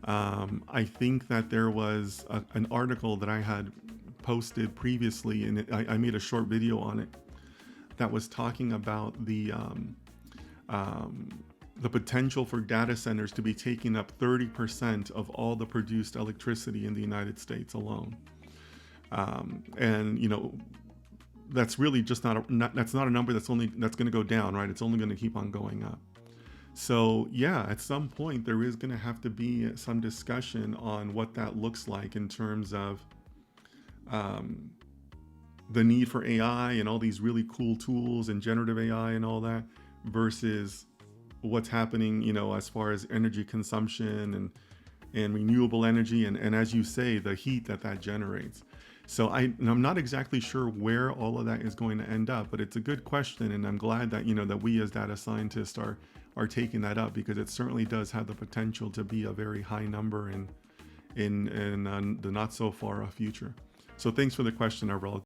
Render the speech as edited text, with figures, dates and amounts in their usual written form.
I think that there was an article that I had posted previously, and I made a short video on it that was talking about um, the potential for data centers to be taking up 30% of all the produced electricity in the United States alone. And that's really just that's not a number that's going to go down, right? It's only going to keep on going up. So yeah, at some point there is going to have to be some discussion on what that looks like in terms of um, the need for AI and all these really cool tools and generative AI and all that versus what's happening, as far as energy consumption and renewable energy and as you say, the heat that generates. So I'm not exactly sure where all of that is going to end up, but it's a good question, and I'm glad that that we as data scientists are taking that up, because it certainly does have the potential to be a very high number in the not so far off future. So thanks for the question, Arvel.